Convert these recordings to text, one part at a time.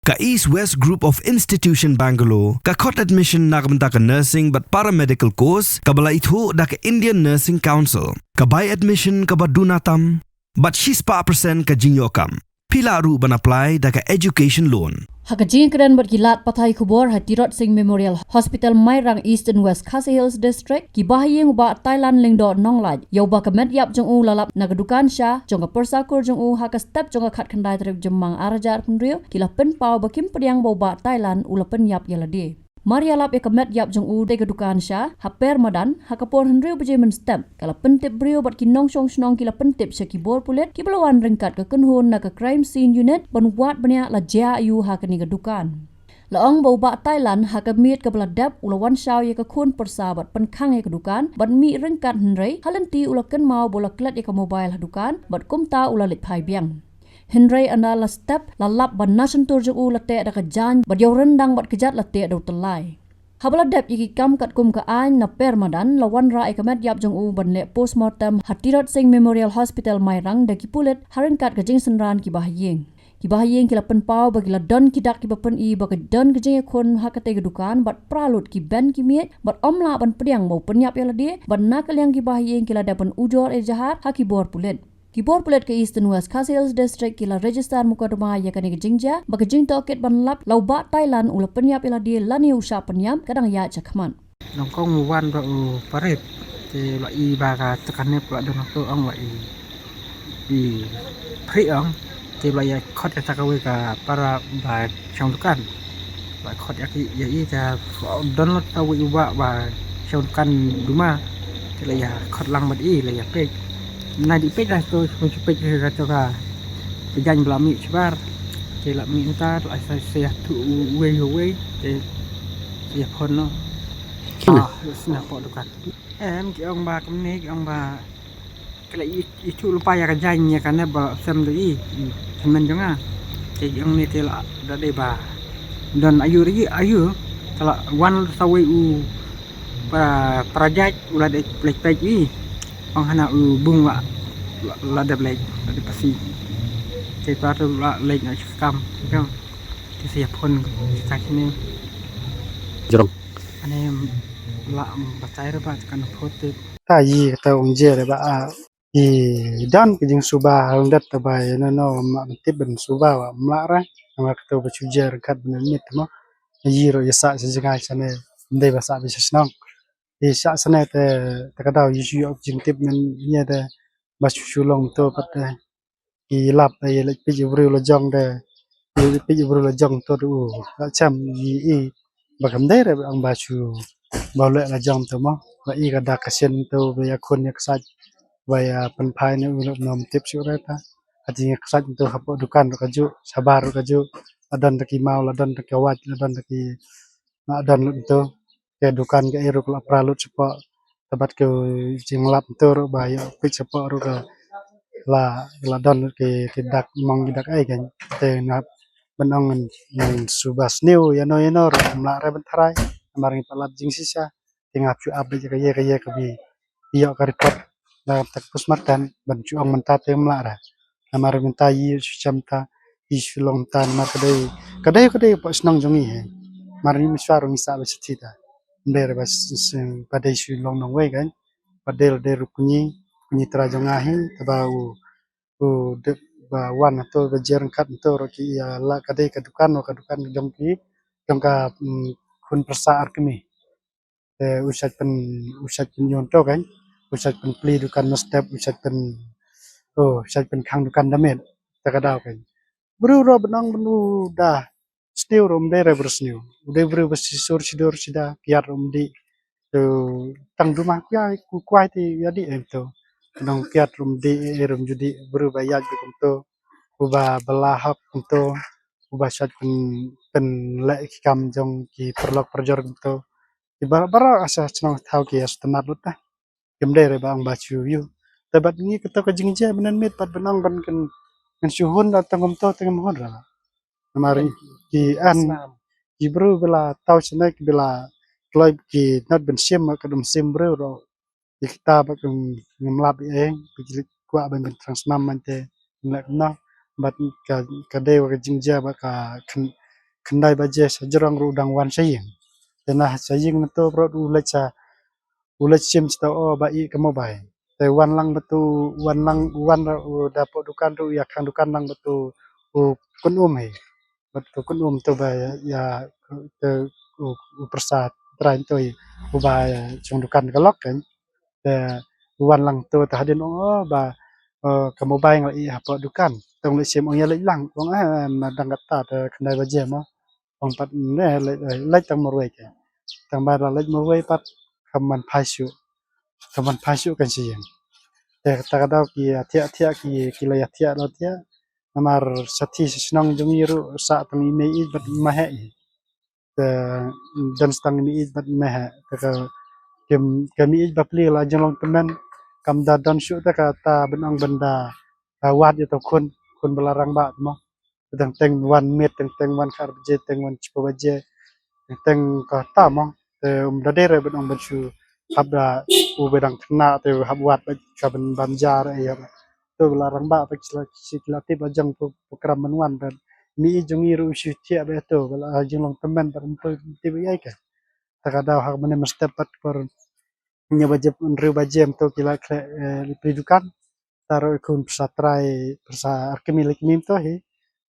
Ka East West Group of Institution Bangalore, ka khot admission na kamta ka nursing but paramedical course, ka bala itho da ka Indian Nursing Council, ka buy admission ka badunatam, but she's pa percent ka jinyokam. Pila ru ban apply da ka education loan. Hakajing keren berkilat patai kubor Hatirot Singh Memorial Hospital Mairang East and West Khasi Hills District ki bahayeng ba Thailand lingdo nonglaj yau ba kamet yap jong u lalap nagadukan sya jong ka persakur jong u haka step jong ka khat khandai trip jemang arajar punrio kila pen pau bakim pediang bau ba Thailand ulapen yap yalade Maria lap ya kamet yap jong u de gadukan sya haper madan hakapor hendrio beje men step kala pentip brio bat kinong song snong kila pentip sya kibor pulet ki belawan ringkat ka kenhun na ka crime scene unit ban wat banya la ja ayu hakani gadukan Laong bau ba Thailand hakamit ka beladap ulawan shaw ya ka kun persabat penkang ya kedukan bat mi ringkat hendrei halenti ulakan mau bola klet ya ka mobile hadukan bat kumta ulalit pai biang Henry andala step lalap ban nasun turjuk u late da ka jan bat yaw rendang bat kejat late da utelai. Habala dep iki kam kat kum ka ain na permadan lawan ra ekamet yap jong u ban le postmortem Hatirot Singh Memorial Hospital Mairang da kipulet harin kat ka jing senran ki bahayeng. Ki bahayeng kila pen pau bagi la don kidak ki bapen i bagi don ke jing kon hakate gedukan bat pralut ki ben ki miet bat omla ban pediang bau penyap ya lade bat nakal yang ki bahayeng kila dapan ujor e jahat hakibor pulet. Kibor pulet ke East and West Khasi Hills District kila register mukadama ya kani jingja bagi jing toket ban lap lau ba Thailand ula penyap ila dia lani usha penyam kadang ya cakman. Nongkong wan ba u parit te la i ba ka tekane pula don to ong la i pri ong te la ya khot ta ka we ka para ba chong dukan ba khot ya ki ya i ta don ta we ba chong dukan duma te la ya khot lang ba i la ya pe na di pe dah tu pe ka to ka pejan belami sebar te la mi ta la saya tu we te ya phon no sina po dukan em ki ong ba kamne ki ong ba kala itu lupa ya kajanya karena ba sem dei temen jonga te ong ni te la da de ba dan ayu kala wan sawi u prajat ulah de plek i ong hana u bung la de plek la de pasi te pa tu la lek na kam kan te sia phon ka kini Jorong ane la batai ra ba kan phote ta yi ta ong je le ba a i dan ke jing suba hang dat ta ba no no ma tip ben suba wa ma ra ma ka to ba chu je kat ben mit mo yi ro ya sa se ga sa ne de ba sa bi se snong i sa sa ne te ta ka daw yi shu yok jing tip men ye de ba chu long to pat de i lap ai le pi ju ru lo jong de i pi ju ru lo jong to du cham yi i ba kam de re ang ba chu bao lệ là dòng từ mò và y cả đặc sen từ về khuôn nhạc sách về phần phai nếu như nằm tiếp xúc đấy ta thì nhạc sách từ học ở dukan rồi kaju sabar rồi kaju adan taki mau adan taki awat adan taki adan itu ke dukan ke eruk la pralut sepo tempat ke jinglap itu rồi bahaya pik sepo rồi la dan ke dak mong dak ai kan te nap benangan yang subas new ya no rồi mla re bentarai maring palat jing sisa tingap cu abe kaya kabi iyo karipot na takpus markan ban cu ong menta tem la ra amar menta yi chamta isu long tan mar kadai pas nang jongi he maring miswaro misa ba sitita ber bas padai su long nong we kan padel de kunyi tra jonga hi tabau u de ba wan to ba jereng kat to ro ki ya la kadai kadukan jongki jongka kun persar kami usat pen nyonto kan usat pen pli dukan mestep usat pen khang dukan damet takadaw kan bru ro benang benu dah snew rom dere bersnew udah bru besisur sidor sida kiat rom di tu tang rumah ku kuai ti yadi ento nong kiat rom di rom judi bru bayat to uba belahap to uba sat pen le kam jong ki perlok perjor to bara asa chnong thau ki as tanat luta gemde re bang bachu yu tabat ni keto ka jingja benan mit pat benang ban kan suhun datang to tengam hon ra mari ki an ki bru bela tau chna ki bela kloi ki not ben sim ka dum sim bru ro ki kita ba kum ngamlap eng ki kwa ben transnam man te nak na bat ka de wa jingja ba ka kendai baje sajerang rudang wan saying tenah saying tu pro ulet sim cita oh bai kamu bai te wan lang betu wan lang wan dapat dukan tu ya kang dukan lang betu kun he betu kun tu bai ya te persat train tu bai chung dukan galok kan te wan lang tu hadin oh ba kamu bai ngai apa dukan tong le sim ong ya le lang ong ma dang kata te kendai baje mo ong pat ne le tang morwe ke tang ba le morwe pat kaman pasu kan siang te takadau ki atia ki la atia lo tia namar sati senang jungiru sa tang ime i bat mahe te dan stang ime i bat mahe te kami i bapli la jolong temen kam da dan syu te kata benang benda wat itu kun belarang ba mo teng wan met teng wan kar je teng wan cipo baje teng ka ta mo te dadere benang bensu habda bedang kena te habwat ka ben banjar ya tu larang ba pa sikla te bajang program menwan dan mi jungi ru syu tia be to bala jing long temen bar te bi ai ka takada hak mene mestepat por nya baje ru baje to kila pendidikan taro ikun pesatrai persa arkemilik mim to he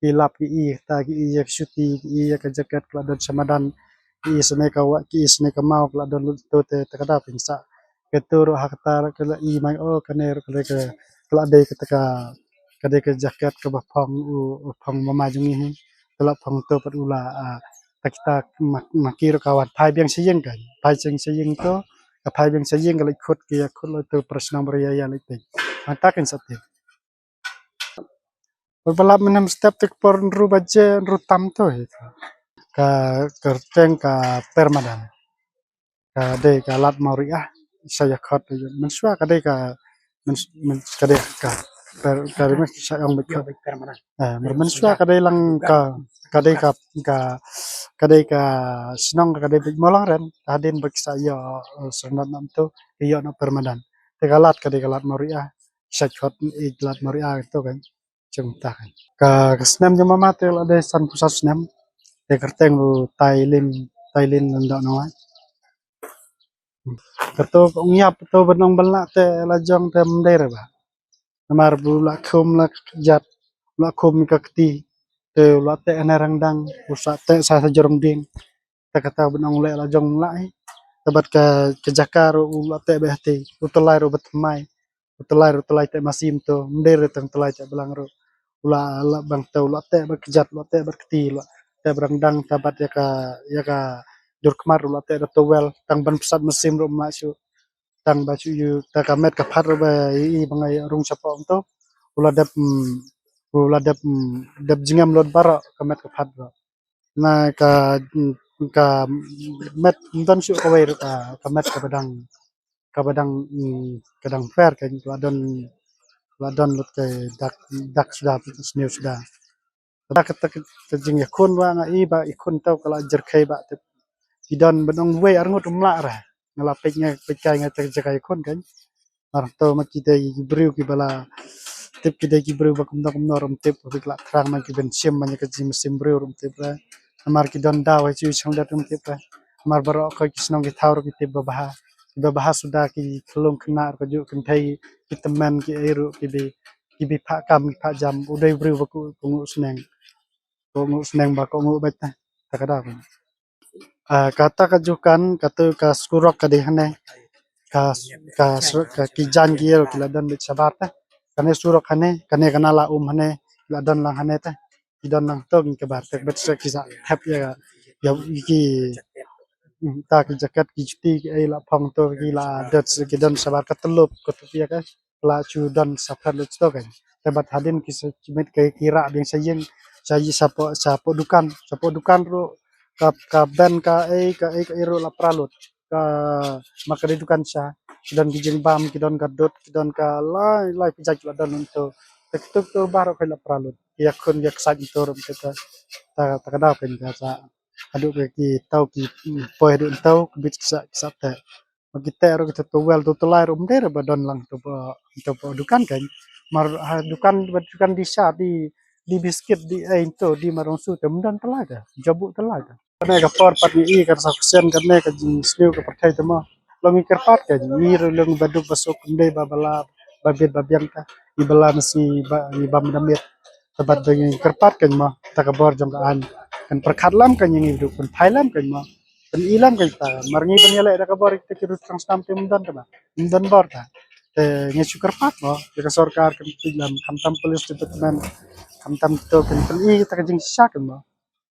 kilap ki i ta ki i yak syuti ki i yak jaket kladon samadan ki i sene ka wa ki i sene ka mau kladon to te takada pinsa keturo haktar kala i mai o kaner kala ke kala de ketaka kade ke jaket ke bapong pong mama jungi hi kala pong to pat ula takita makir kawan pai biang siyeng kan pai sing siyeng to ka pai biang siyeng kala ikut ki akut lo to prasnang beria lite mantakin satya balap menem step tek por ru baje ru tam to ka kerteng ka permadan ka de ka lat mauriah saya khot mensua ka de ka ka de ka de mas sa yang betul mensua ka de lang ka de ka senang ka de molang ren hadin bek saya senat nam to iyo na permadan te ka lat mauriah saya khot lat mauriah to kan cengta kan ka snam jama mate la de san pusat snam te kerteng lu tailin ndak nawai Kato ngiap to benong belak te lajong te mender ba. Namar bu la khum la jat la khum ka kti te la te enerang usa te sa jorong ding te kata benong le lajong lai tebat ke jakar la te behti utolai ro betmai utolai te masim to mender teng telai te belang ro ula la bang te la te berkejat la te berkti la te berangdang tabat ya ka dur kemar la te towel tang ban pesat mesim ro masuk tang baju yu ta kamet ka phat ba I bangai rung sapong to ula dap jingam lot bara kamet ka phat ba na ka met don syu ka wer ka kamet ka badang kadang fair kan ladon lot ke dak sudah snew sudah ta ka jing ya kun wa nga I ba ikun to kala jerkai ba idon benong we arngut umla ra ngalapiknya pekai ngate jakai kun kan marto makite gibriu ki bala tip kide gibriu bakum dakum norum tip bikla krang man ki ben sim man ka jim sim briu rum tip ra amar ki don daw chu chang dat rum tip ra amar baro ko ki snong ki thawr ki tip babaha sudah ki kelung kena ko ju kan thai ki teman ki eru ki bi pha kam ki pha jam udai briu baku kungu sneng ba kungu beta takada kata kajukan kata ka skurok ka dehane ka ka kijan giel kiladan bit sabar ta kane surok hane kane kana la hane kiladan lang hane ta kidan lang to ki kabar tek bet se kisa hap ya ki ta ki jaket ki juti ki ai la phong to ki la dat se kidan sabar ka telup ko tu ya ka la chu dan safar lu to kan tebat hadin ki se cimit ke kira beng sayeng sayi sapo dukan ro ka ben ka iro la pralut ka makari dukan sa dan kijeng bam kidon ka dot kidon ka lai pijak la dan untuk tek to baro ka la pralut ya kun ya sa itor kita ta kada pen ka sa adu ke ki tau ki poe du tau bit sa te magite ro kita to well to lai rum der badon lang to dukan kan mar dukan di sa di di biskit di itu di marongsu temudan telaga jabuk telaga karena ka por pat ni kar sa kusen karena ka jing sliu ka pertai temo longi kerpat ka ni long baduk basuk kunde babala babet babiang ta ibala nasi i bam damit tabat dengan kerpat kan ma ta ka bor jam kan kan perkhatlam kan yang hidup kan thailam kan ma kan ilam kan ta marngi penyele da ka bor kita kirut transtam temudan ka ba mundan bor ta nya kerpat ma ka sarkar kan tilam kamtam polis department kamtam to kan i ta ka jing syak ma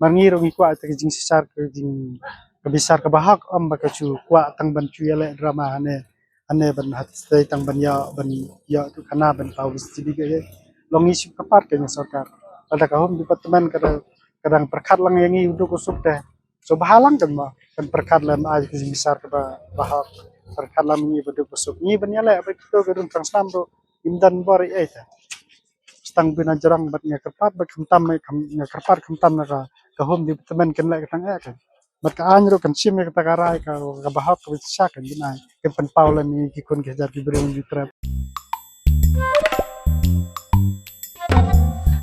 marngi ro kwa ta ka jing syak ka jing kabisar ka bahak am ba ka chu kwa tang ban chu yele drama ane ban hat stay tang ban ya tu kana ban pau studi ge longi sip kapat ke sarkar ada ka hom department kadang perkat lang yang i udu kusuk teh so bahalang kan ma kan perkat lam aj ke besar ka bahak perkat lam ni udu kusuk ni ban yele apa kita gerun translam ro imdan bori eta stang bina jarang bat nya kerpat bat kamtam nya kerpat kamtam na ka hom department kan la katang kan bat ka anro kan sim ka takarai ka bahak ka bisa kan binai ke pen paulan ni kikun ke jar dibreng ditrap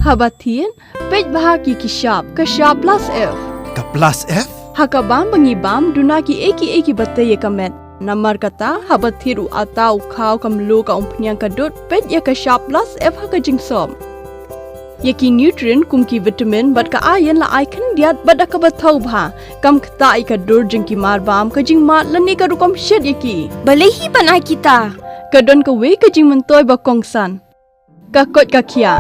Habatin pej bahagi kishap kashap plus F Ka plus F? hakabam bangibam dunaki eki batay kamet namar kata habathiru atau khaw kamlu ka umpnyang kadut pej ya kashap plus F hakajing som yaki nutrient kumki vitamin bat ka ayan la icon diat bat ka bathau bha kam khta ka dur jingki marbam ka jing mat lani ka rukom shed yaki balehi banai kita kadon ka we ka jing mentoy ba kongsan ka kot ka khia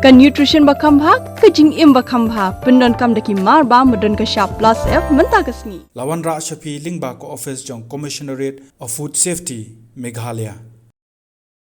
ka nutrition ba khambha ka jing im ba khambha pendon kam daki marba modon ka sharp plus F menta kasni Lawan Ra Shafi Lingba ko office jong Commissionerate of Food Safety Meghalaya